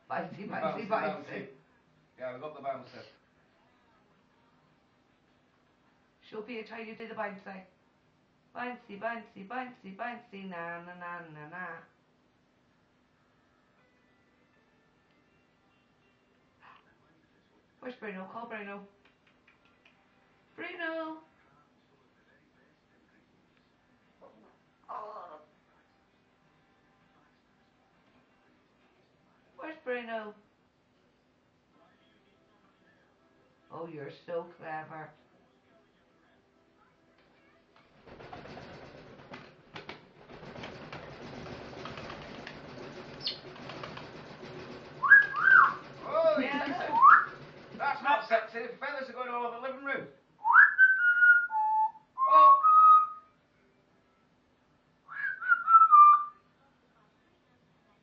Bouncy, bouncy, bouncy. Yeah, we got the bouncer. Show Peter how you do the bouncy. Bouncy, bouncy, bouncy, bouncy, na na na na na. Where's Bruno? Call Bruno. Bruno! Where's Bruno? Oh, you're so clever. Oh, yeah, that's not sexy. The feathers are going all over the living room. Oh!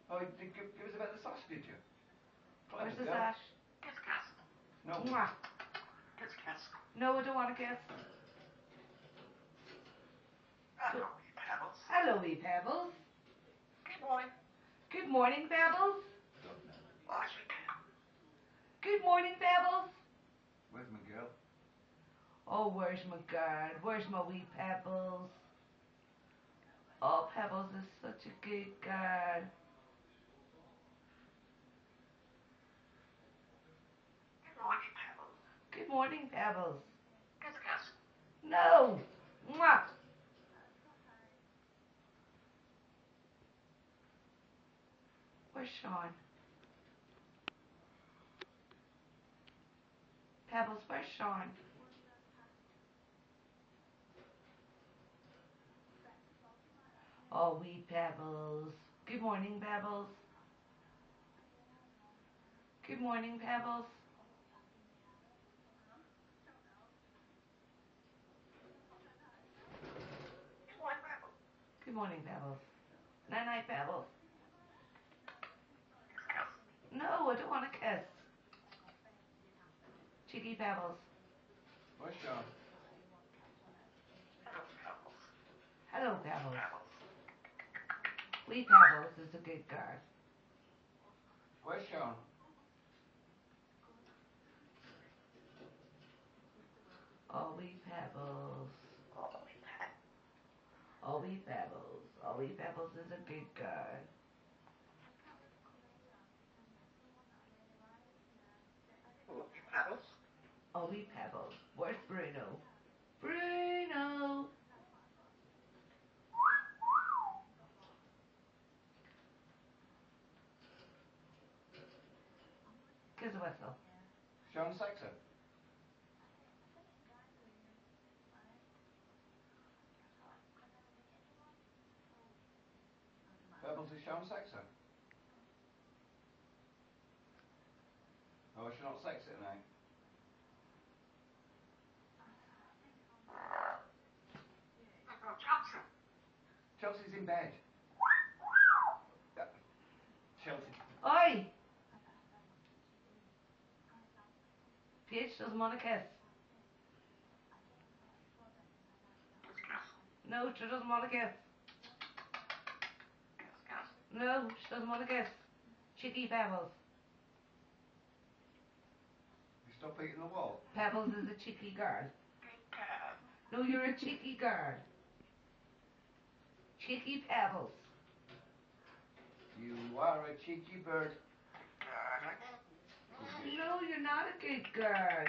Oh, you did give us a bit of the sash, did you? Where's the sash? Kiss, kiss. No. Mwah. Kiss, kiss. No, I don't want to kiss. Hello, wee Pebbles. Hello, wee Pebbles. Good morning. Good morning, Pebbles. Where's my girl? Good morning, Pebbles. Where's my girl? Oh, where's my girl? Where's my wee Pebbles? Oh, Pebbles is such a good girl. Good morning, Pebbles. Good morning, Pebbles. Kiss, kiss. No! Mwah! Where's Sean? Pebbles, where's Sean? Oh, wee Pebbles. Good morning, Pebbles. Good morning, Pebbles. Good morning, Pebbles. Good morning, Pebbles. Night-night, Pebbles. Kiss, kiss. No, I don't want to kiss. Cheeky Pebbles. Where's Sean? Hello, Pebbles. Hello, Pebbles. Pebbles. Wee Pebbles is a good girl. Where's Sean? Oh, wee Pebbles. Oh, wee Pebbles. Oh, wee Pebbles. Oh, wee Pebbles is a good girl. Oh, wee Pebbles. Oh, wee Pebbles. Where's Bruno? Bruno! Give us a whistle. Sean Sexer. Pebbles is Sean Sexer. Oh, she's not sexy tonight. Oh, Chelsea. Chelsea's in bed. Chelsea. Oi! Peach doesn't want to kiss. No, she doesn't want to kiss. No, she doesn't want to kiss. Cheeky Pebbles. You stop eating the wall. Pebbles is a cheeky girl. No, you're a cheeky girl. Cheeky Pebbles. You are a cheeky bird. No, you're not a good girl.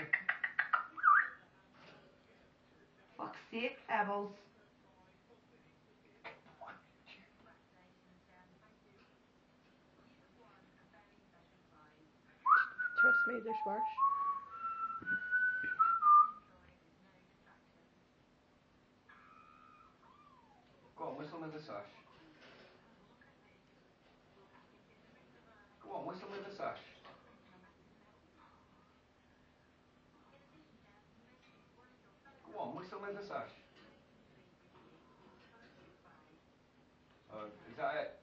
Fuck's sake, Pebbles. Trust me, there's worse. Go on, whistle me the sash. Go on, whistle me the sash. Go on, whistle me the sash. Is that it?